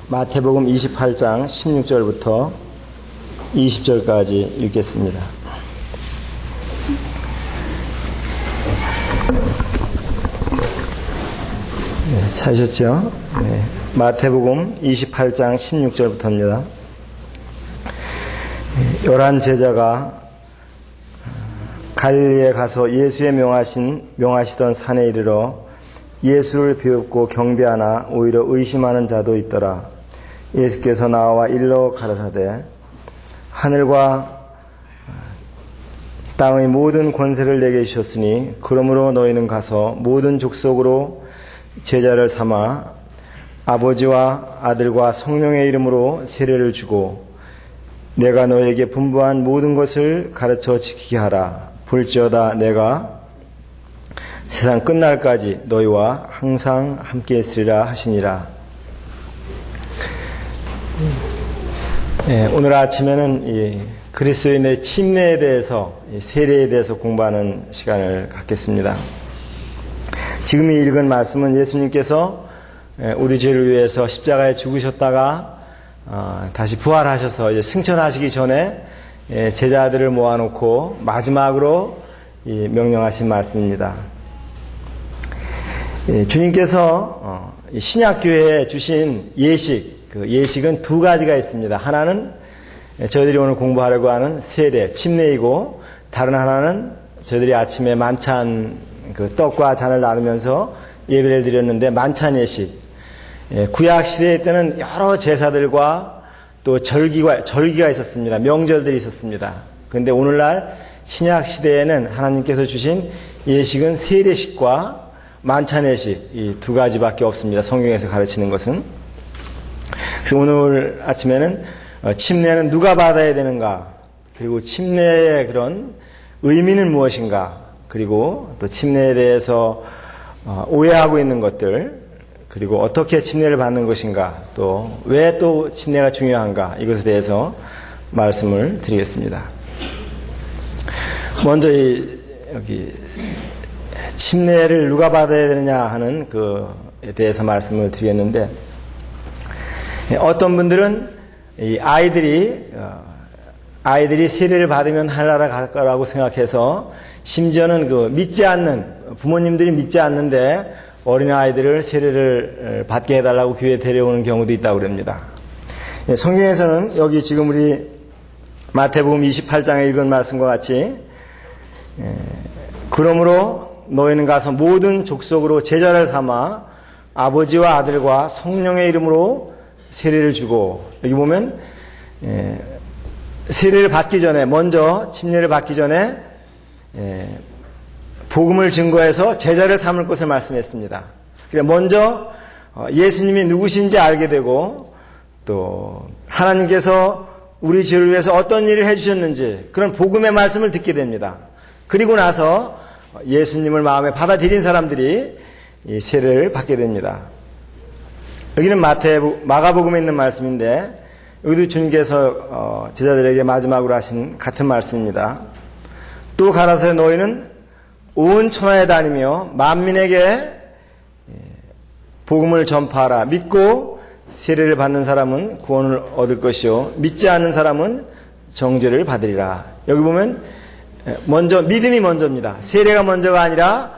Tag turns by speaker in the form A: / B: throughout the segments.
A: 마태복음 28장 16절부터 20절까지 읽겠습니다. 찾으셨죠? 네. 마태복음 28장 16절부터입니다. 11 제자가 갈릴리에 가서 예수의 명하시던 산에 이르러 예수를 비웃고 경배하나 오히려 의심하는 자도 있더라. 예수께서 나와 일러 가라사대 하늘과 땅의 모든 권세를 내게 주셨으니 그러므로 너희는 가서 모든 족속으로 제자를 삼아 아버지와 아들과 성령의 이름으로 세례를 주고 내가 너에게 분부한 모든 것을 가르쳐 지키게 하라. 볼지어다 내가 세상 끝날까지 너희와 항상 함께 있으리라 하시니라. 오늘 아침에는 그리스도인의 침례에 대해서, 세례에 대해서 공부하는 시간을 갖겠습니다. 지금 읽은 말씀은 예수님께서 우리 죄를 위해서 십자가에 죽으셨다가 다시 부활하셔서 이제 승천하시기 전에 제자들을 모아놓고 마지막으로 명령하신 말씀입니다. 주님께서 신약교회에 주신 예식, 그 예식은 두 가지가 있습니다. 하나는 저희들이 오늘 공부하려고 하는 세례, 침례이고, 다른 하나는 저희들이 아침에 만찬, 그 떡과 잔을 나누면서 예배를 드렸는데 만찬 예식. 구약 시대 때는 여러 제사들과 또 절기가 있었습니다. 명절들이 있었습니다. 그런데 오늘날 신약 시대에는 하나님께서 주신 예식은 세례식과 만찬 예식, 이 두 가지밖에 없습니다. 성경에서 가르치는 것은. 그래서 오늘 아침에는 침례는 누가 받아야 되는가, 그리고 침례의 그런 의미는 무엇인가, 그리고 또 침례에 대해서 오해하고 있는 것들, 그리고 어떻게 침례를 받는 것인가, 또 왜 또 침례가 중요한가, 이것에 대해서 말씀을 드리겠습니다. 먼저 여기 침례를 누가 받아야 되느냐 하는 그에 대해서 말씀을 드리겠는데, 어떤 분들은 이 아이들이 세례를 받으면 하늘나라 갈 거라고 생각해서, 심지어는 믿지 않는 부모님들이 믿지 않는데 어린아이들을 세례를 받게 해달라고 교회에 데려오는 경우도 있다고 그럽니다. 성경에서는 여기 지금 우리 마태복음 28장에 읽은 말씀과 같이 그러므로 너희는 가서 모든 족속으로 제자를 삼아 아버지와 아들과 성령의 이름으로 세례를 주고, 여기 보면 세례를 받기 전에, 먼저 침례를 받기 전에 복음을 증거해서 제자를 삼을 것을 말씀했습니다. 먼저 예수님이 누구신지 알게 되고, 또 하나님께서 우리 죄를 위해서 어떤 일을 해주셨는지 그런 복음의 말씀을 듣게 됩니다. 그리고 나서 예수님을 마음에 받아들인 사람들이 이 세례를 받게 됩니다. 여기는 마가복음에 있는 말씀인데, 여기도 주님께서 제자들에게 마지막으로 하신 같은 말씀입니다. 또 가라사대 너희는 온 천하에 다니며 만민에게 복음을 전파하라. 믿고 세례를 받는 사람은 구원을 얻을 것이요 믿지 않는 사람은 정죄를 받으리라. 여기 보면 먼저 믿음이 먼저입니다. 세례가 먼저가 아니라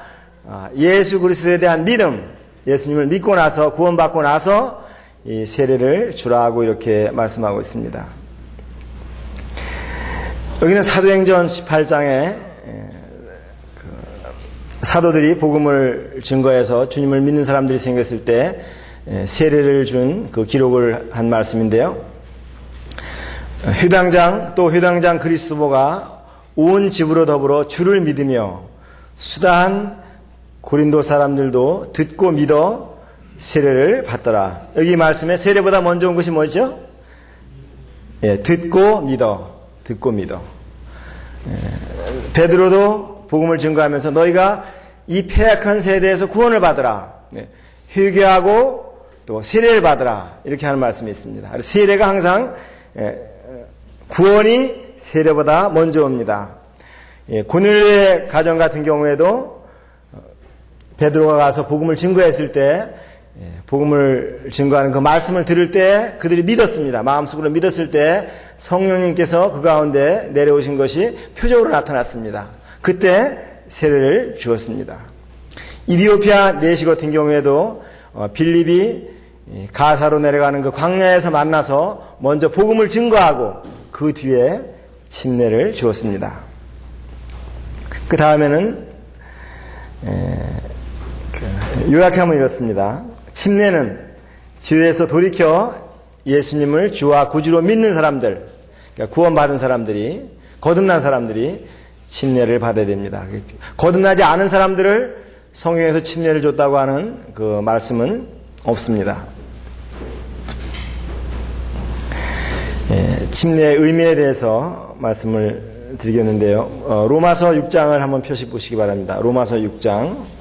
A: 예수 그리스도에 대한 믿음, 예수님을 믿고 나서 구원받고 나서 이 세례를 주라고 이렇게 말씀하고 있습니다. 여기는 사도행전 18장에 사도들이 복음을 증거해서 주님을 믿는 사람들이 생겼을 때 세례를 준 그 기록을 한 말씀인데요. 회당장 그리스도가 온 집으로 더불어 주를 믿으며 수다한 고린도 사람들도 듣고 믿어 세례를 받더라. 여기 말씀에 세례보다 먼저 온 것이 뭐죠? 듣고 믿어. 베드로도 복음을 증거하면서 너희가 이 패역한 세대에서 구원을 받으라. 회개하고 또 세례를 받으라. 이렇게 하는 말씀이 있습니다. 세례가 항상 구원이 세례보다 먼저 옵니다. 고넬료의 가정 같은 경우에도 베드로가 가서 복음을 증거했을 때 복음을 증거하는 그 말씀을 들을 때 그들이 믿었습니다. 마음속으로 믿었을 때 성령님께서 그 가운데 내려오신 것이 표적으로 나타났습니다. 그때 세례를 주었습니다. 이디오피아 내시 같은 경우에도 빌립이 가사로 내려가는 그 광야에서 만나서 먼저 복음을 증거하고 그 뒤에 침례를 주었습니다. 그 다음에는 요약하면 이렇습니다. 침례는 죄에서 돌이켜 예수님을 주와 구주로 믿는 사람들, 그러니까 구원받은 사람들이, 거듭난 사람들이 침례를 받아야 됩니다. 거듭나지 않은 사람들을 성경에서 침례를 줬다고 하는 그 말씀은 없습니다. 침례의 의미에 대해서 말씀을 드리겠는데요. 로마서 6장을 한번 펴시 보시기 바랍니다. 로마서 6장.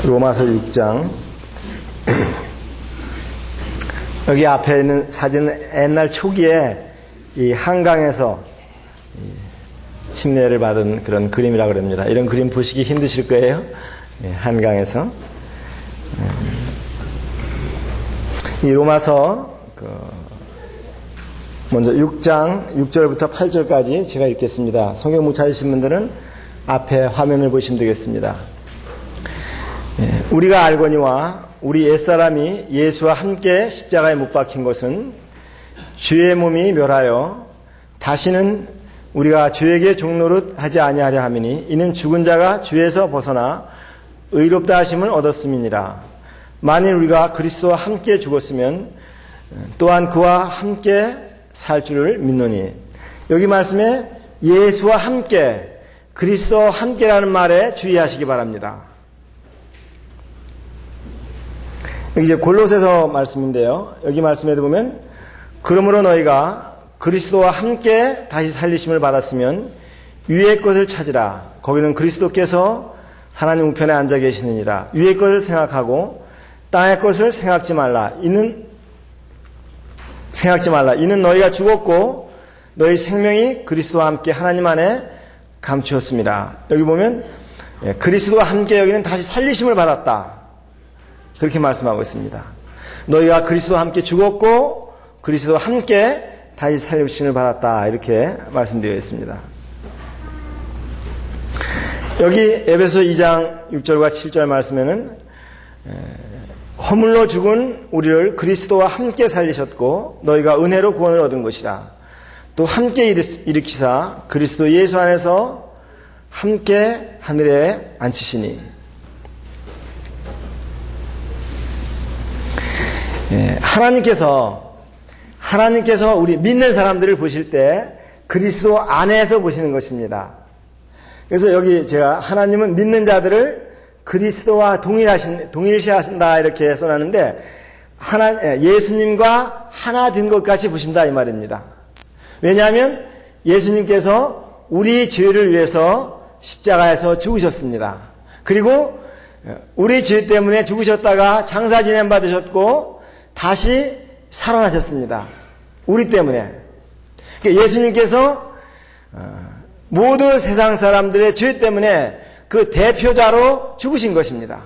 A: 로마서 6장. 여기 앞에 있는 사진은 옛날 초기에 이 한강에서 침례를 받은 그런 그림이라고 합니다. 이런 그림 보시기 힘드실 거예요. 한강에서. 이 로마서 먼저 6장 6절부터 8절까지 제가 읽겠습니다. 성경 못 찾으신 분들은 앞에 화면을 보시면 되겠습니다. 우리가 알거니와 우리 옛사람이 예수와 함께 십자가에 못 박힌 것은 죄의 몸이 멸하여 다시는 우리가 죄에게 종노릇 하지 아니하려 함이니 이는 죽은 자가 죄에서 벗어나 의롭다 하심을 얻었음이니라. 만일 우리가 그리스도와 함께 죽었으면 또한 그와 함께 살 줄을 믿노니. 여기 말씀에 예수와 함께, 그리스도와 함께라는 말에 주의하시기 바랍니다. 여기 이제 골로새서 말씀인데요. 여기 말씀에도 보면 그러므로 너희가 그리스도와 함께 다시 살리심을 받았으면 위의 것을 찾으라. 거기는 그리스도께서 하나님 우편에 앉아 계시느니라. 위의 것을 생각하고 땅의 것을 생각지 말라. 이는 너희가 죽었고 너희 생명이 그리스도와 함께 하나님 안에 감추었습니다. 여기 보면 그리스도와 함께 여기는 다시 살리심을 받았다. 그렇게 말씀하고 있습니다. 너희가 그리스도와 함께 죽었고 그리스도와 함께 다시 살리심을 받았다. 이렇게 말씀되어 있습니다. 여기 에베소 2장 6절과 7절 말씀에는 허물로 죽은 우리를 그리스도와 함께 살리셨고 너희가 은혜로 구원을 얻은 것이라. 또 함께 일으키사 그리스도 예수 안에서 함께 하늘에 앉히시니. 하나님께서 우리 믿는 사람들을 보실 때 그리스도 안에서 보시는 것입니다. 그래서 여기 제가 하나님은 믿는 자들을 그리스도와 동일시하신다 이렇게 써놨는데 예수님과 하나 된 것 같이 보신다 이 말입니다. 왜냐하면 예수님께서 우리 죄를 위해서 십자가에서 죽으셨습니다. 그리고 우리 죄 때문에 죽으셨다가 장사 지냄 받으셨고 다시 살아나셨습니다. 우리 때문에. 그러니까 예수님께서 모든 세상 사람들의 죄 때문에 그 대표자로 죽으신 것입니다.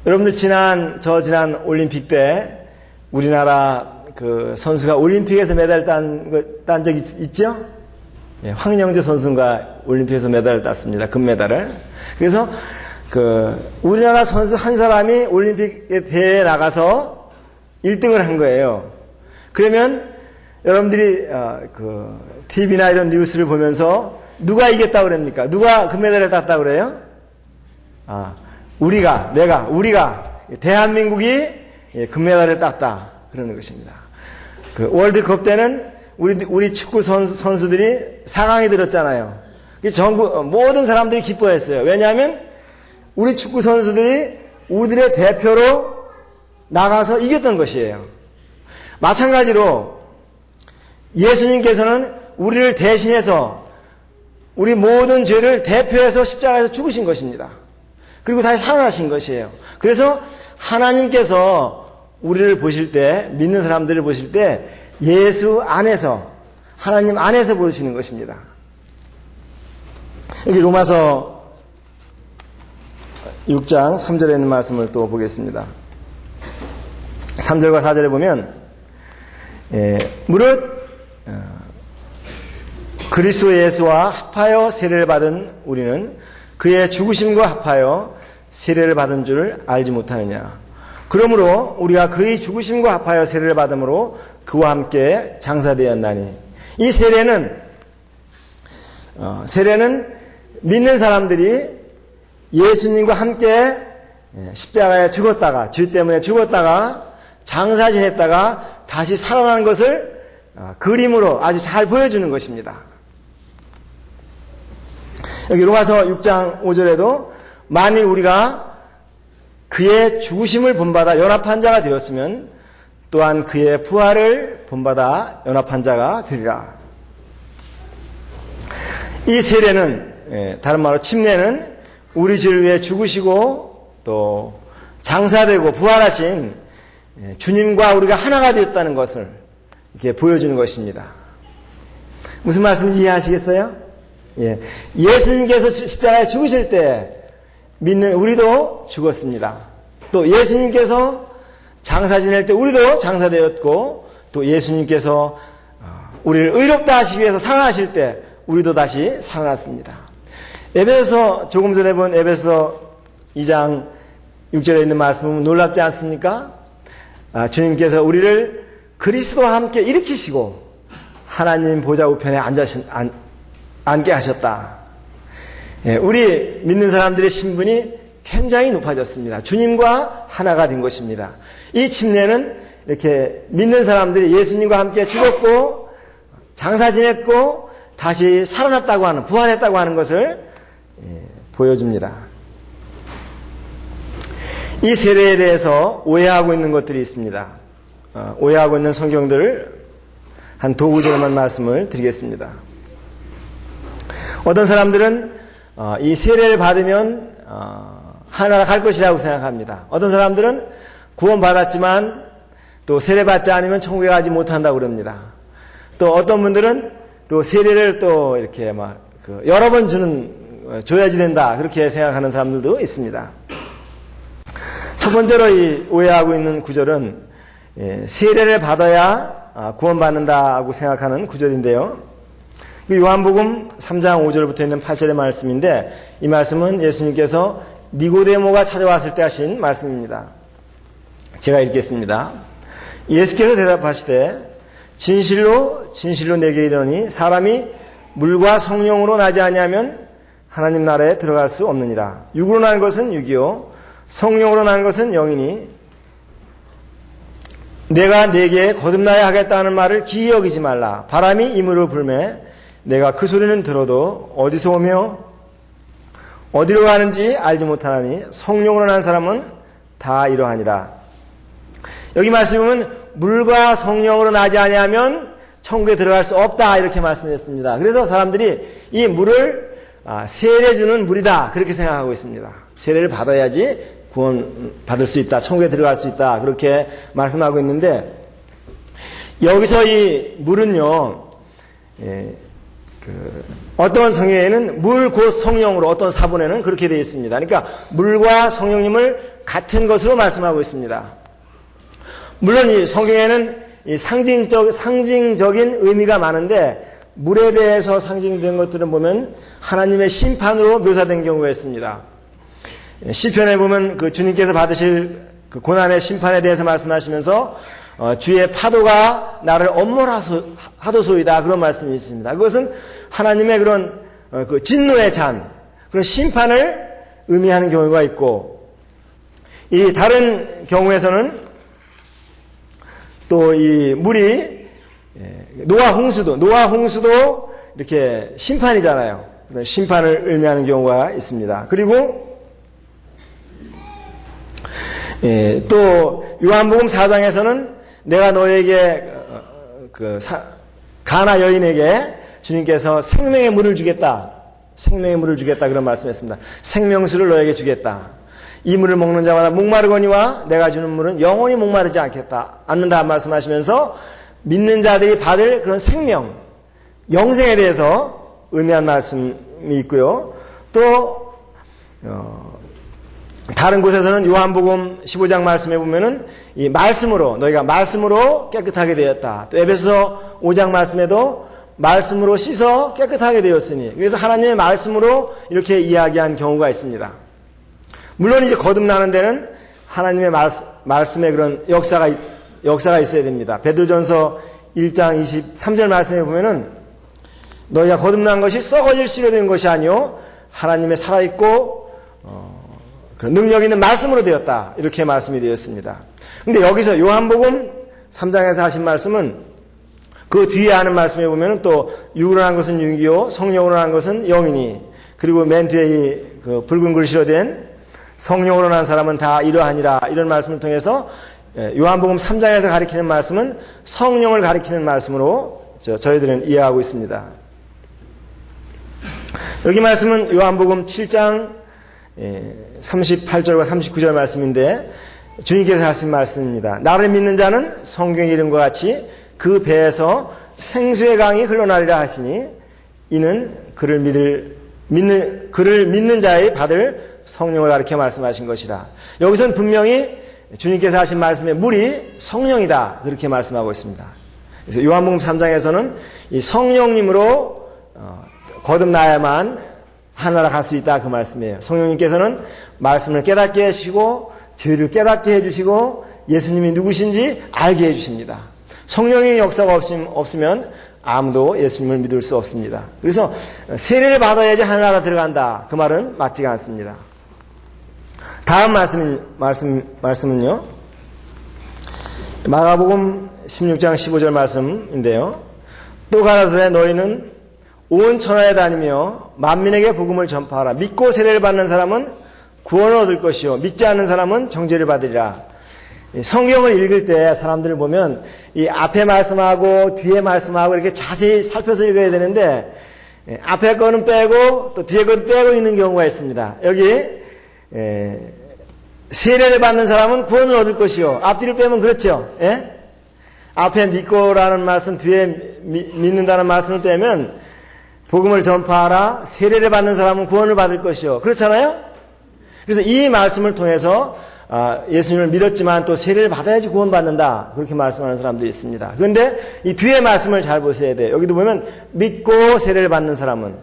A: 여러분들 지난 올림픽 때 우리나라 그 선수가 올림픽에서 메달 딴 적이 있죠? 황영재 선수가 올림픽에서 메달을 땄습니다. 금메달을. 그래서 우리나라 선수 한 사람이 올림픽 대회에 나가서 1등을 한 거예요. 그러면 여러분들이 TV나 이런 뉴스를 보면서 누가 이겼다고 그럽니까? 누가 금메달을 땄다고 그래요? 우리가 대한민국이 금메달을 땄다 그러는 것입니다. 월드컵 때는 우리 축구 선수들이 4강에 들었잖아요. 전국 모든 사람들이 기뻐했어요. 왜냐하면 우리 축구 선수들이 우리들의 대표로 나가서 이겼던 것이에요. 마찬가지로 예수님께서는 우리를 대신해서 우리 모든 죄를 대표해서 십자가에서 죽으신 것입니다. 그리고 다시 살아나신 것이에요. 그래서 하나님께서 우리를 보실 때, 믿는 사람들을 보실 때 예수 안에서, 하나님 안에서 보시는 것입니다. 여기 로마서 6장 3절에 있는 말씀을 또 보겠습니다. 3절과 4절에 보면 무릇 그리스도 예수와 합하여 세례를 받은 우리는 그의 죽으심과 합하여 세례를 받은 줄을 알지 못하느냐. 그러므로 우리가 그의 죽으심과 합하여 세례를 받음으로 그와 함께 장사되었나니. 이 세례는 믿는 사람들이 예수님과 함께 십자가에 죽었다가, 죄 때문에 죽었다가 장사 지냈다가 다시 살아나는 것을 그림으로 아주 잘 보여주는 것입니다. 여기 로마서 6장 5절에도 만일 우리가 그의 죽으심을 본받아 연합한 자가 되었으면 또한 그의 부활을 본받아 연합한 자가 되리라. 이 세례는, 다른 말로 침례는 우리 죄를 위해 죽으시고 또 장사되고 부활하신 주님과 우리가 하나가 되었다는 것을 이렇게 보여주는 것입니다. 무슨 말씀인지 이해하시겠어요? 예수님께서 십자가에 죽으실 때 믿는 우리도 죽었습니다. 또 예수님께서 장사 지낼 때 우리도 장사되었고, 또 예수님께서 우리를 의롭다 하시기 위해서 살아나실 때 우리도 다시 살아났습니다. 에베소, 조금 전에 본 에베소 2장 6절에 있는 말씀은 놀랍지 않습니까? 주님께서 우리를 그리스도와 함께 일으키시고 하나님 보좌 우편에 앉게 하셨다. 우리 믿는 사람들의 신분이 굉장히 높아졌습니다. 주님과 하나가 된 것입니다. 이 침례는 이렇게 믿는 사람들이 예수님과 함께 죽었고 장사 지냈고 다시 살아났다고 하는, 부활했다고 하는 것을 보여줍니다. 이 세례에 대해서 오해하고 있는 것들이 있습니다. 오해하고 있는 성경들을 한 두 구절만 말씀을 드리겠습니다. 어떤 사람들은 이 세례를 받으면 하나가 갈 것이라고 생각합니다. 어떤 사람들은 구원받았지만 또 세례받지 않으면 천국에 가지 못한다고 그럽니다. 또 어떤 분들은 또 세례를 또 이렇게 여러 번 줘야지 된다, 그렇게 생각하는 사람들도 있습니다. 첫 번째로 이 오해하고 있는 구절은 세례를 받아야 구원받는다고 생각하는 구절인데요. 요한복음 3장 5절부터 있는 8절의 말씀인데, 이 말씀은 예수님께서 니고데모가 찾아왔을 때 하신 말씀입니다. 제가 읽겠습니다. 예수께서 대답하시되 진실로 진실로 내게 이르노니 사람이 물과 성령으로 나지 아니하면 하나님 나라에 들어갈 수 없느니라. 육으로 난 것은 육이요 성령으로 난 것은 영이니 내가 네게 거듭나야 하겠다는 말을 기이 여기지 말라. 바람이 임으로 불매 내가 그 소리는 들어도 어디서 오며 어디로 가는지 알지 못하나니 성령으로 난 사람은 다 이러하니라. 여기 말씀에 보면 물과 성령으로 나지 아니하면 천국에 들어갈 수 없다, 이렇게 말씀했습니다. 그래서 사람들이 이 물을 세례 주는 물이다, 그렇게 생각하고 있습니다. 세례를 받아야지 구원 받을 수 있다, 천국에 들어갈 수 있다, 그렇게 말씀하고 있는데, 여기서 이 물은요, 어떤 성경에는 물 곧 성령으로, 어떤 사본에는 그렇게 되어 있습니다. 그러니까 물과 성령님을 같은 것으로 말씀하고 있습니다. 물론 이 성경에는 이 상징적인 의미가 많은데, 물에 대해서 상징된 것들은 보면 하나님의 심판으로 묘사된 경우가 있습니다. 시편에 보면 그 주님께서 받으실 그 고난의 심판에 대해서 말씀하시면서 주의 파도가 나를 엄몰하도소이다, 그런 말씀이 있습니다. 그것은 하나님의 그런 그 진노의 잔, 그런 심판을 의미하는 경우가 있고, 이 다른 경우에서는 또 이 물이 노아 홍수도 이렇게 심판이잖아요. 심판을 의미하는 경우가 있습니다. 그리고 또 요한복음 4장에서는 내가 너에게 가나 여인에게 주님께서 생명의 물을 주겠다, 생명의 물을 주겠다 그런 말씀했습니다. 생명수를 너에게 주겠다. 이 물을 먹는 자마다 목마르거니와 내가 주는 물은 영원히 목마르지 않는다 말씀하시면서 믿는 자들이 받을 그런 생명, 영생에 대해서 의미한 말씀이 있고요. 또 다른 곳에서는 요한복음 15장 말씀에 보면은 이 말씀으로 너희가 말씀으로 깨끗하게 되었다. 또 에베소서 5장 말씀에도 말씀으로 씻어 깨끗하게 되었으니, 그래서 하나님의 말씀으로 이렇게 이야기한 경우가 있습니다. 물론 이제 거듭나는 데는 하나님의 말씀의 그런 역사가 있어야 됩니다. 베드로전서 1장 23절 말씀에 보면은 너희가 거듭난 것이 썩어질 씨로 된 것이 아니요 하나님의 살아있고 그런 능력 있는 말씀으로 되었다. 이렇게 말씀이 되었습니다. 근데 여기서 요한복음 3장에서 하신 말씀은 그 뒤에 하는 말씀에 보면은 또 육으로 난 것은 육이요 성령으로 난 것은 영이니, 그리고 맨 뒤에 그 붉은 글씨로 된 성령으로 난 사람은 다 이러하니라, 이런 말씀을 통해서 요한복음 3장에서 가리키는 말씀은 성령을 가리키는 말씀으로 저희들은 이해하고 있습니다. 여기 말씀은 요한복음 7장 38절과 39절 말씀인데 주님께서 하신 말씀입니다. 나를 믿는 자는 성경의 이름과 같이 그 배에서 생수의 강이 흘러나리라 하시니 이는 그를 믿는 자의 받을 성령을 가리켜 말씀하신 것이라. 여기서는 분명히 주님께서 하신 말씀의 물이 성령이다 그렇게 말씀하고 있습니다. 그래서 요한복음 3장에서는 이 성령님으로 거듭나야만 하나라 갈 수 있다 그 말씀이에요. 성령님께서는 말씀을 깨닫게 해주시고 죄를 깨닫게 해주시고 예수님이 누구신지 알게 해주십니다. 성령의 역사가 없으면 아무도 예수님을 믿을 수 없습니다. 그래서 세례를 받아야지 하늘나라 들어간다 그 말은 맞지가 않습니다. 다음 말씀은요, 마가복음 16장 15절 말씀인데요. 또 가라사대 너희는 온 천하에 다니며 만민에게 복음을 전파하라. 믿고 세례를 받는 사람은 구원을 얻을 것이요 믿지 않는 사람은 정죄를 받으리라. 성경을 읽을 때 사람들을 보면 이 앞에 말씀하고 뒤에 말씀하고 이렇게 자세히 살펴서 읽어야 되는데 앞에 거는 빼고 또 뒤에 거는 빼고 있는 경우가 있습니다. 여기 세례를 받는 사람은 구원을 얻을 것이요. 앞뒤를 빼면 그렇죠. 예? 앞에 믿고라는 말씀, 뒤에 믿는다는 말씀을 빼면 복음을 전파하라. 세례를 받는 사람은 구원을 받을 것이요. 그렇잖아요? 그래서 이 말씀을 통해서 예수님을 믿었지만 또 세례를 받아야지 구원받는다. 그렇게 말씀하는 사람도 있습니다. 그런데 이 뒤에 말씀을 잘 보셔야 돼요. 여기도 보면 믿고 세례를 받는 사람은,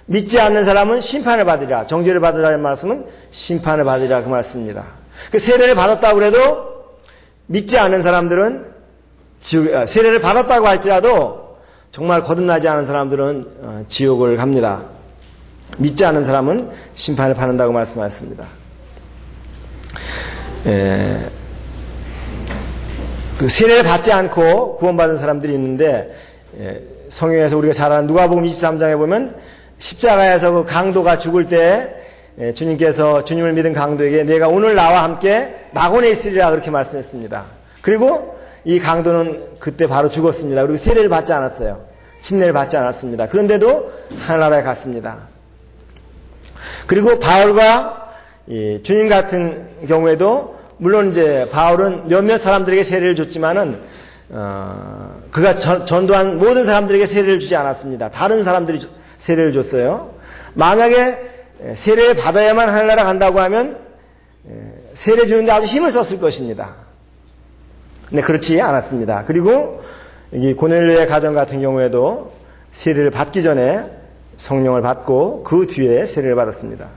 A: 믿지 않는 사람은 심판을 받으리라. 정죄를 받으라는 말씀은 심판을 받으리라 그 말씀입니다. 그 세례를 받았다고 그래도 믿지 않는 사람들은 세례를 받았다고 할지라도 정말 거듭나지 않은 사람들은 지옥을 갑니다. 믿지 않는 사람은 심판을 받는다고 말씀하셨습니다. 그 세례를 받지 않고 구원받은 사람들이 있는데 성경에서 우리가 잘 아는 누가복음 23장에 보면 십자가에서 그 강도가 죽을 때 주님께서 주님을 믿은 강도에게 내가 오늘 나와 함께 낙원에 있으리라 그렇게 말씀했습니다. 그리고 이 강도는 그때 바로 죽었습니다. 그리고 세례를 받지 않았어요. 침례를 받지 않았습니다. 그런데도 하늘나라에 갔습니다. 그리고 바울과 주님 같은 경우에도 물론 이제 바울은 몇몇 사람들에게 세례를 줬지만은 그가 전도한 모든 사람들에게 세례를 주지 않았습니다. 다른 사람들이 세례를 줬어요. 만약에 세례를 받아야만 하늘나라 간다고 하면 세례 주는데 아주 힘을 썼을 것입니다. 근데 그렇지 않았습니다. 그리고 이 고넬료의 가정 같은 경우에도 세례를 받기 전에 성령을 받고 그 뒤에 세례를 받았습니다.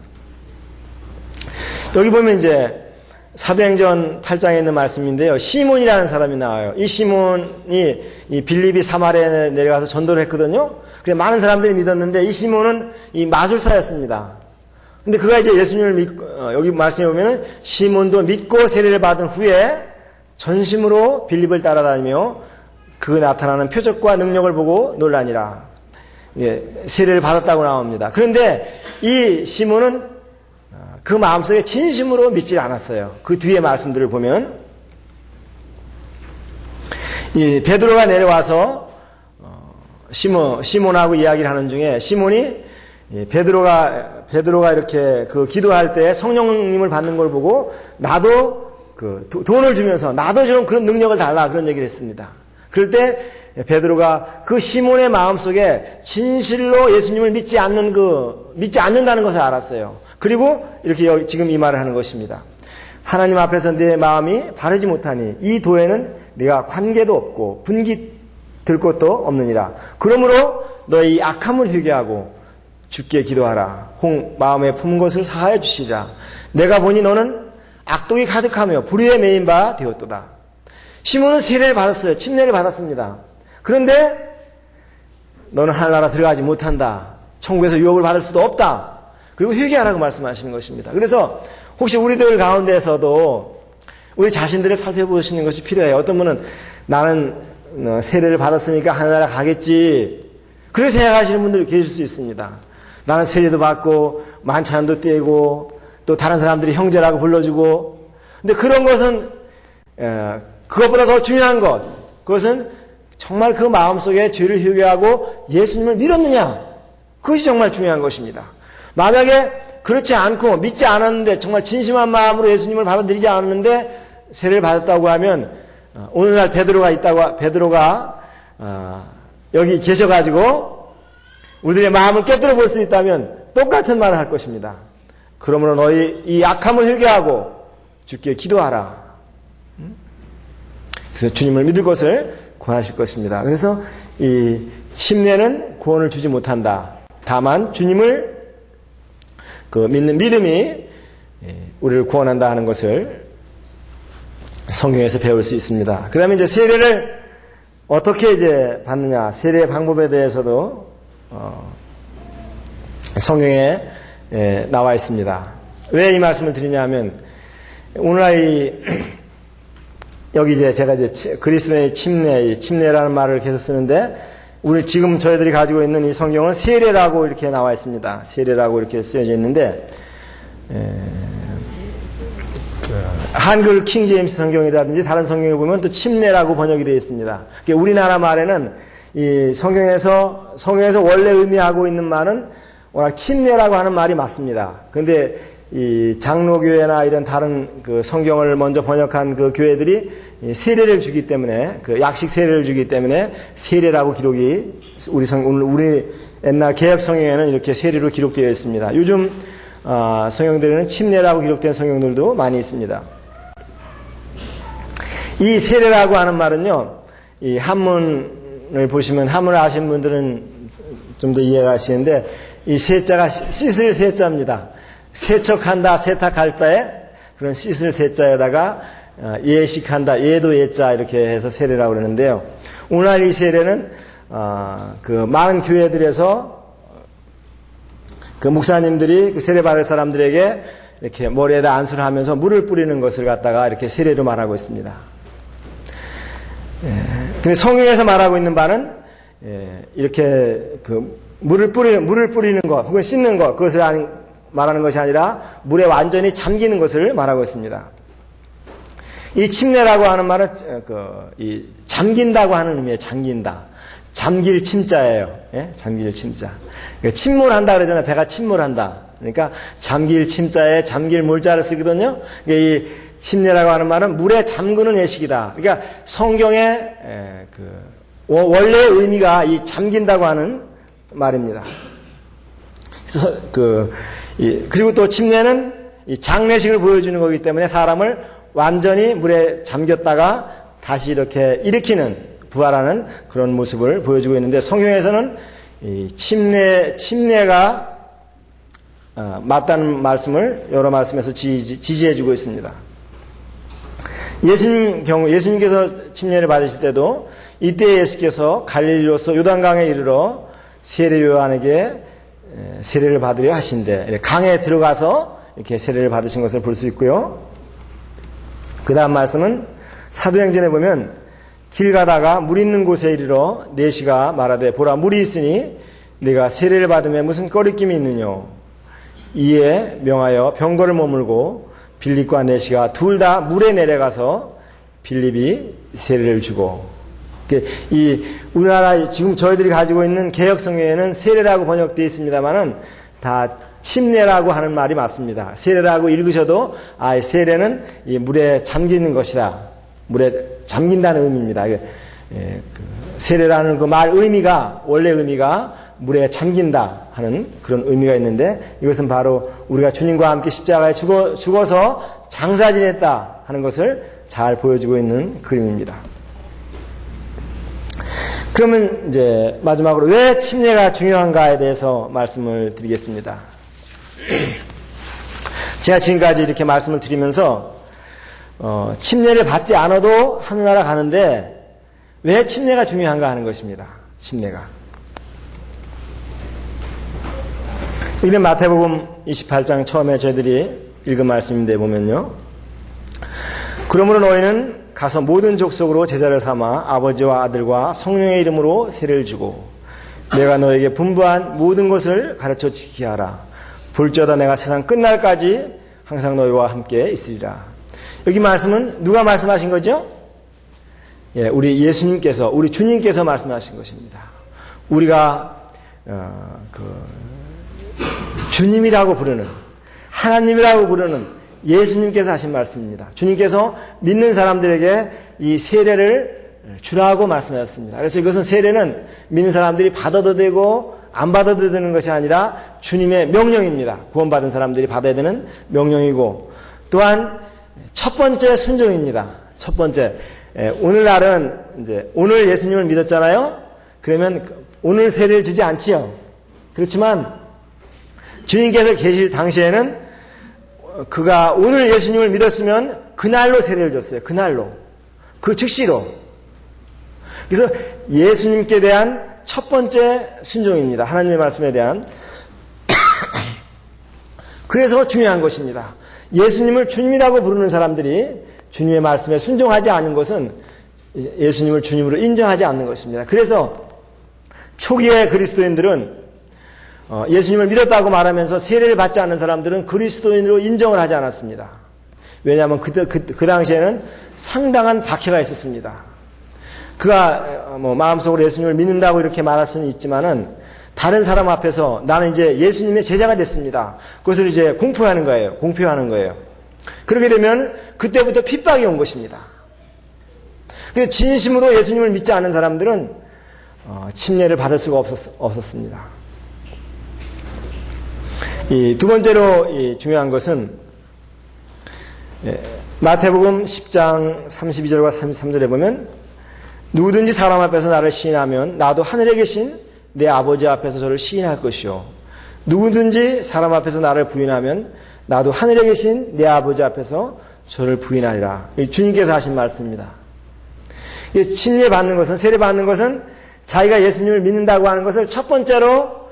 A: 여기 보면 이제 사도행전 8장에 있는 말씀인데요. 시몬이라는 사람이 나와요. 이 시몬이 이 빌립이 사마리아에 내려가서 전도를 했거든요. 그래서 많은 사람들이 믿었는데 이 시몬은 이 마술사였습니다. 근데 그가 이제 예수님을 믿고 여기 말씀해 보면은 시몬도 믿고 세례를 받은 후에 전심으로 빌립을 따라다니며 그 나타나는 표적과 능력을 보고 놀라니라. 세례를 받았다고 나옵니다. 그런데 이 시몬은 그 마음속에 진심으로 믿지 않았어요. 그 뒤에 말씀들을 보면 이 베드로가 내려와서 시몬하고 이야기를 하는 중에 시몬이 베드로가 이렇게 그 기도할 때 성령님을 받는 걸 보고 나도 그 돈을 주면서 나도 좀 그런 능력을 달라 그런 얘기를 했습니다. 그럴 때 베드로가 그 시몬의 마음속에 진실로 예수님을 믿지 않는다는 것을 알았어요. 그리고 이렇게 지금 이 말을 하는 것입니다. 하나님 앞에서 내 마음이 바르지 못하니 이 도에는 네가 관계도 없고 분기 들 것도 없느니라. 그러므로 너희 악함을 회개하고 주께 기도하라. 마음에 품은 것을 사하여 주시리라. 내가 보니 너는 악독이 가득하며 불의에 매인 바 되었도다. 시몬은 세례를 받았어요. 침례를 받았습니다. 그런데 너는 하늘나라 들어가지 못한다. 천국에서 유업을 받을 수도 없다. 그리고 회개하라고 말씀하시는 것입니다. 그래서 혹시 우리들 가운데에서도 우리 자신들을 살펴보시는 것이 필요해요. 어떤 분은 나는 세례를 받았으니까 하늘나라 가겠지. 그렇게 생각하시는 분들이 계실 수 있습니다. 나는 세례도 받고 만찬도 떼고 또 다른 사람들이 형제라고 불러주고. 근데 그런 것은 그것보다 더 중요한 그것은 정말 그 마음속에 죄를 회개하고 예수님을 믿었느냐. 그것이 정말 중요한 것입니다. 만약에 그렇지 않고 믿지 않았는데 정말 진심한 마음으로 예수님을 받아들이지 않았는데 세례를 받았다고 하면 오늘날 베드로가 여기 계셔가지고 우리들의 마음을 깨뜨려 볼 수 있다면 똑같은 말을 할 것입니다. 그러므로 너희 이 악함을 회개하고 주께 기도하라. 그래서 주님을 믿을 것을 구하실 것입니다. 그래서 이 침례는 구원을 주지 못한다. 다만 주님을 믿는 믿음이 우리를 구원한다 하는 것을 성경에서 배울 수 있습니다. 그 다음에 이제 세례를 어떻게 이제 받느냐, 세례의 방법에 대해서도 성경에 나와 있습니다. 왜 이 말씀을 드리냐면 오늘날 여기 이제 제가 이제 그리스도의 침례라는 말을 계속 쓰는데 지금 저희들이 가지고 있는 이 성경은 세례라고 이렇게 나와 있습니다. 세례라고 이렇게 쓰여져 있는데 한글 킹 제임스 성경이라든지 다른 성경에 보면 또 침례라고 번역이 되어 있습니다. 우리나라 말에는 이 성경에서 원래 의미하고 있는 말은 워낙 침례라고 하는 말이 맞습니다. 그런데 이 장로교회나 이런 다른 그 성경을 먼저 번역한 그 교회들이 세례를 주기 때문에 약식 세례를 주기 때문에 세례라고 기록이 우리 옛날 개역 성경에는 이렇게 세례로 기록되어 있습니다. 요즘 성경들에는 침례라고 기록된 성경들도 많이 있습니다. 이 세례라고 하는 말은요, 이 한문을 보시면 한문을 아시는 분들은 좀 더 이해가 하시는데 이 세자가 씻을 세자입니다. 세척한다, 세탁할 때 그런 씻을 세자에다가 예식한다, 예도 예자 이렇게 해서 세례라고 그러는데요. 오늘 이 세례는 그 많은 교회들에서 그 목사님들이 그 세례 받을 사람들에게 이렇게 머리에다 안수를 하면서 물을 뿌리는 것을 갖다가 이렇게 세례로 말하고 있습니다. 근데 성경에서 말하고 있는 바는 이렇게 그 물을 뿌리는 것 혹은 씻는 것 그것을 말하는 것이 아니라 물에 완전히 잠기는 것을 말하고 있습니다. 이 침례라고 하는 말은 이 잠긴다고 하는 의미에 잠긴다. 잠길 침자예요. 예? 잠길 침자. 그러니까 침몰한다 그러잖아요. 배가 침몰한다. 그러니까 잠길 침자에 잠길 물자를 쓰거든요. 그러니까 이 침례라고 하는 말은 물에 잠그는 예식이다. 그러니까 성경의 원래의 의미가 이 잠긴다고 하는 말입니다. 그래서 그리고 또 침례는 이 장례식을 보여주는 거기 때문에 사람을 완전히 물에 잠겼다가 다시 이렇게 일으키는 부활하는 그런 모습을 보여주고 있는데 성경에서는 이 침례가 맞다는 말씀을 여러 말씀에서 지지해주고 있습니다. 예수님께서 침례를 받으실 때도 이때 예수께서 갈릴리로서 요단강에 이르러 세례 요한에게 세례를 받으려 하신대. 강에 들어가서 이렇게 세례를 받으신 것을 볼 수 있고요. 그 다음 말씀은 사도행전에 보면 길 가다가 물 있는 곳에 이르러 내시가 말하되 보라 물이 있으니 네가 세례를 받음에 무슨 꺼리낌이 있느냐. 이에 명하여 병거를 머물고 빌립과 내시가 둘 다 물에 내려가서 빌립이 세례를 주고 우리나라 지금 저희들이 가지고 있는 개혁성경에는 세례라고 번역되어 있습니다만은 다 침례라고 하는 말이 맞습니다. 세례라고 읽으셔도 세례는 이 물에 잠기는 것이다. 물에 잠긴다는 의미입니다. 세례라는 그 말 의미가 원래 의미가 물에 잠긴다 하는 그런 의미가 있는데 이것은 바로 우리가 주님과 함께 십자가에 죽어서 장사 지냈다 하는 것을 잘 보여주고 있는 그림입니다. 그러면 이제 마지막으로 왜 침례가 중요한가에 대해서 말씀을 드리겠습니다. 제가 지금까지 이렇게 말씀을 드리면서 침례를 받지 않아도 하늘나라 가는데 왜 침례가 중요한가 하는 것입니다. 침례가. 이게 마태복음 28장 처음에 저희들이 읽은 말씀인데 보면요. 그러므로 너희는 가서 모든 족속으로 제자를 삼아 아버지와 아들과 성령의 이름으로 세례를 주고 내가 너에게 분부한 모든 것을 가르쳐 지키게 하라. 볼지어다 내가 세상 끝날까지 항상 너희와 함께 있으리라. 여기 말씀은 누가 말씀하신 거죠? 우리 예수님께서, 우리 주님께서 말씀하신 것입니다. 우리가 주님이라고 부르는, 하나님이라고 부르는 예수님께서 하신 말씀입니다. 주님께서 믿는 사람들에게 이 세례를 주라고 말씀하셨습니다. 그래서 이것은 세례는 믿는 사람들이 받아도 되고 안 받아도 되는 것이 아니라 주님의 명령입니다. 구원받은 사람들이 받아야 되는 명령이고 또한 첫 번째 순종입니다. 첫 번째. 오늘날은 이제 오늘 예수님을 믿었잖아요. 그러면 오늘 세례를 주지 않지요. 그렇지만 주님께서 계실 당시에는 그가 오늘 예수님을 믿었으면 그날로 세례를 줬어요. 그날로. 그 즉시로. 그래서 예수님께 대한 첫 번째 순종입니다. 하나님의 말씀에 대한. 그래서 중요한 것입니다. 예수님을 주님이라고 부르는 사람들이 주님의 말씀에 순종하지 않은 것은 예수님을 주님으로 인정하지 않는 것입니다. 그래서 초기의 그리스도인들은 예수님을 믿었다고 말하면서 세례를 받지 않는 사람들은 그리스도인으로 인정을 하지 않았습니다. 왜냐하면 그 당시에는 상당한 박해가 있었습니다. 그가 마음속으로 예수님을 믿는다고 이렇게 말할 수는 있지만은 다른 사람 앞에서 나는 이제 예수님의 제자가 됐습니다. 그것을 이제 공표하는 거예요. 그렇게 되면 그때부터 핍박이 온 것입니다. 그래서 진심으로 예수님을 믿지 않는 사람들은 침례를 받을 수가 없었습니다. 이 두 번째로 중요한 것은 마태복음 10장 32절과 33절에 보면 누구든지 사람 앞에서 나를 시인하면 나도 하늘에 계신 내 아버지 앞에서 저를 시인할 것이요 누구든지 사람 앞에서 나를 부인하면 나도 하늘에 계신 내 아버지 앞에서 저를 부인하리라. 주님께서 하신 말씀입니다. 침례 받는 것은, 세례 받는 것은 자기가 예수님을 믿는다고 하는 것을 첫 번째로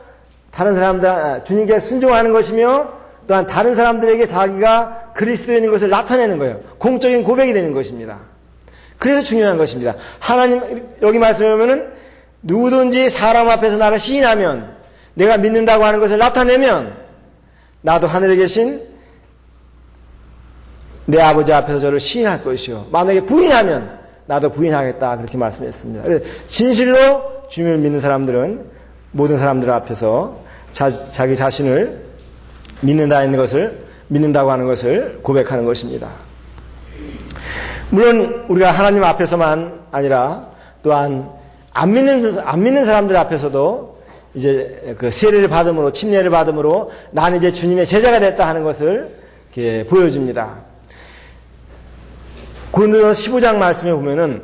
A: 다른 사람들, 주님께 순종하는 것이며 또한 다른 사람들에게 자기가 그리스도인인 것을 나타내는 거예요. 공적인 고백이 되는 것입니다. 그래서 중요한 것입니다. 하나님, 여기 말씀에 보면은 누구든지 사람 앞에서 나를 시인하면 내가 믿는다고 하는 것을 나타내면 나도 하늘에 계신 내 아버지 앞에서 저를 시인할 것이요. 만약에 부인하면 나도 부인하겠다. 그렇게 말씀했습니다. 그래서 진실로 주님을 믿는 사람들은 모든 사람들 앞에서 자기 자신을 믿는다고 하는 것을 고백하는 것입니다. 물론 우리가 하나님 앞에서만 아니라 또한 안 믿는 사람들 앞에서도 이제 그 세례를 받음으로, 침례를 받음으로 나는 이제 주님의 제자가 됐다 하는 것을 이렇게 보여줍니다. 고린도전서 15장 말씀에 보면은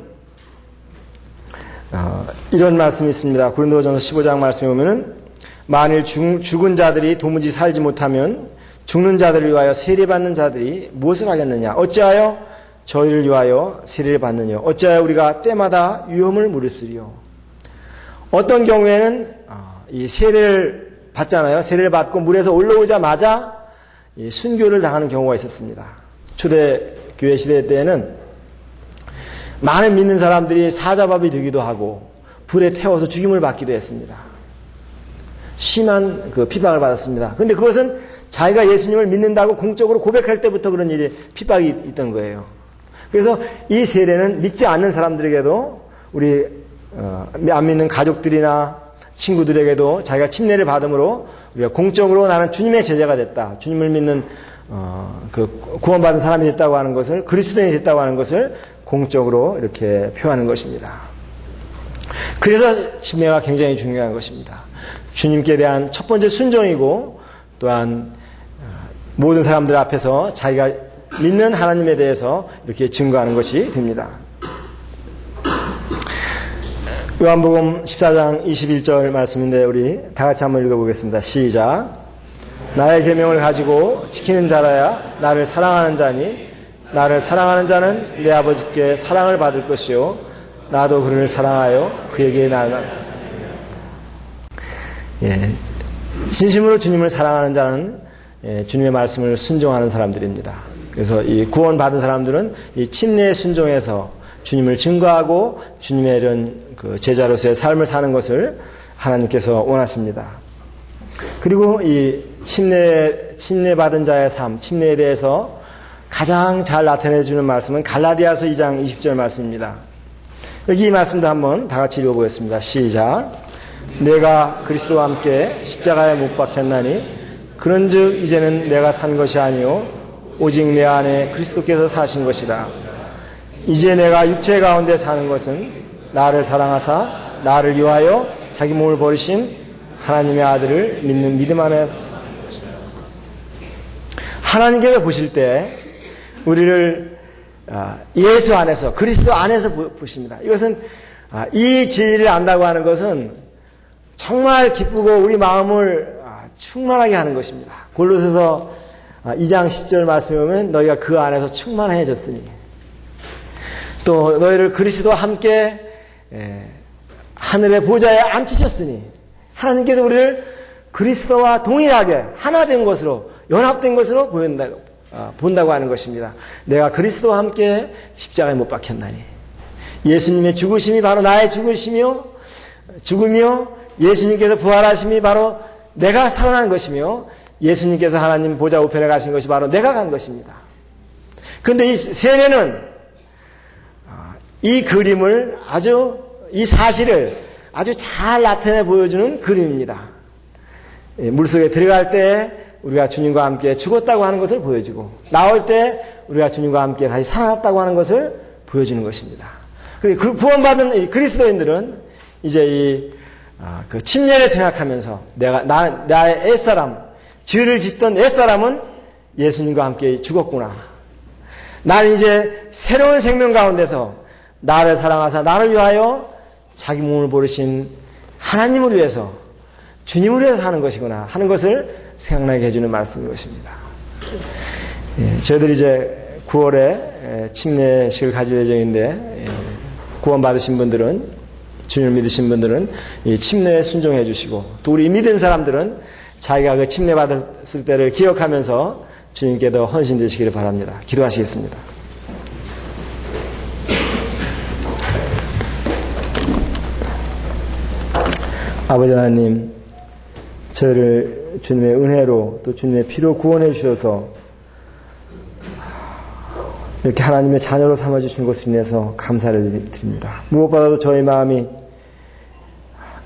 A: 이런 말씀이 있습니다. 고린도전서 15장 말씀에 보면은 만일 죽은 자들이 도무지 살지 못하면 죽는 자들을 위하여 세례받는 자들이 무엇을 하겠느냐? 어찌하여 저희를 위하여 세례를 받느냐? 어찌하여 우리가 때마다 위험을 무릅쓰리요? 어떤 경우에는 이 세례를 받잖아요. 세례를 받고 물에서 올라오자마자 순교를 당하는 경우가 있었습니다. 초대 교회 시대 때에는 많은 믿는 사람들이 사자밥이 되기도 하고 불에 태워서 죽임을 받기도 했습니다. 심한 그 핍박을 받았습니다. 그런데 그것은 자기가 예수님을 믿는다고 공적으로 고백할 때부터 그런 일이 핍박이 있던 거예요. 그래서 이 세례는 믿지 않는 사람들에게도 우리 안 믿는 가족들이나 친구들에게도 자기가 침례를 받음으로 우리가 공적으로 나는 주님의 제자가 됐다. 주님을 믿는 구원받은 사람이 됐다고 하는 것을, 그리스도인이 됐다고 하는 것을 공적으로 이렇게 표하는 것입니다. 그래서 침례가 굉장히 중요한 것입니다. 주님께 대한 첫 번째 순종이고 또한 모든 사람들 앞에서 자기가 믿는 하나님에 대해서 이렇게 증거하는 것이 됩니다. 요한복음 14장 21절 말씀인데 우리 다 같이 한번 읽어보겠습니다. 시작. 나의 계명을 가지고 지키는 자라야 나를 사랑하는 자니 나를 사랑하는 자는 내 아버지께 사랑을 받을 것이요 나도 그를 사랑하여 그에게 나를 진심으로 주님을 사랑하는 자는 주님의 말씀을 순종하는 사람들입니다. 그래서 이 구원받은 사람들은 이 침례에 순종해서 주님을 증거하고 주님의 이런 제자로서의 삶을 사는 것을 하나님께서 원하십니다. 그리고 이 침례 받은 자의 삶, 침례에 대해서 가장 잘 나타내 주는 말씀은 갈라디아서 2장 20절 말씀입니다. 여기 이 말씀도 한번 다 같이 읽어보겠습니다. 시작. 내가 그리스도와 함께 십자가에 못 박혔나니 그런즉 이제는 내가 산 것이 아니요 오직 내 안에 그리스도께서 사신 것이라. 이제 내가 육체 가운데 사는 것은 나를 사랑하사 나를 위하여 자기 몸을 버리신 하나님의 아들을 믿는 믿음 안에. 하나님께서 보실 때 우리를 예수 안에서, 그리스도 안에서 보십니다. 이것은 이 진리를 안다고 하는 것은 정말 기쁘고 우리 마음을 충만하게 하는 것입니다. 골로새서 2장 10절 말씀에 보면 너희가 그 안에서 충만해졌으니 또 너희를 그리스도와 함께 하늘의 보좌에 앉히셨으니 하나님께서 우리를 그리스도와 동일하게 하나 된 것으로, 연합된 것으로 본다고 하는 것입니다. 내가 그리스도와 함께 십자가에 못 박혔나니 예수님의 죽으심이 바로 나의 죽으시며 예수님께서 부활하심이 바로 내가 살아난 것이며 예수님께서 하나님 보좌 우편에 가신 것이 바로 내가 간 것입니다. 그런데 이 세례는 이 그림을 이 사실을 아주 잘 나타내 보여주는 그림입니다. 물속에 들어갈 때 우리가 주님과 함께 죽었다고 하는 것을 보여주고 나올 때 우리가 주님과 함께 다시 살아났다고 하는 것을 보여주는 것입니다. 그리고 구원받은 이 그리스도인들은 이제 그 침례를 생각하면서 나의 옛사람, 죄를 짓던 옛사람은 예수님과 함께 죽었구나. 나는 이제 새로운 생명 가운데서 나를 사랑하사 나를 위하여 자기 몸을 버리신 하나님을 위해서, 주님을 위해서 사는 것이구나 하는 것을 생각나게 해주는 말씀인 것입니다. 저희들이 이제 9월에 침례식을 가질 예정인데 구원받으신 분들은, 주님을 믿으신 분들은 이 침례에 순종해 주시고 또 우리 믿은 사람들은 자기가 그 침례 받았을 때를 기억하면서 주님께 더 헌신되시기를 바랍니다. 기도하시겠습니다. 아버지 하나님, 저희를 주님의 은혜로 또 주님의 피로 구원해 주셔서 이렇게 하나님의 자녀로 삼아주신 것을 인해서 감사를 드립니다. 무엇보다도 저희 마음이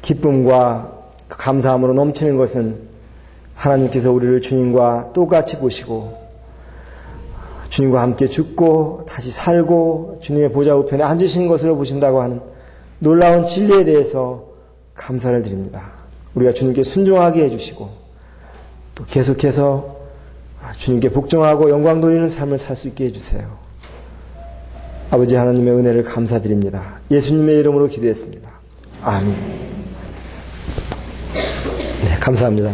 A: 기쁨과 감사함으로 넘치는 것은 하나님께서 우리를 주님과 똑같이 보시고 주님과 함께 죽고 다시 살고 주님의 보좌 우편에 앉으신 것으로 보신다고 하는 놀라운 진리에 대해서 감사를 드립니다. 우리가 주님께 순종하게 해주시고 또 계속해서 주님께 복종하고 영광 돌리는 삶을 살 수 있게 해주세요. 아버지 하나님의 은혜를 감사드립니다. 예수님의 이름으로 기도했습니다. 아멘. 네, 감사합니다.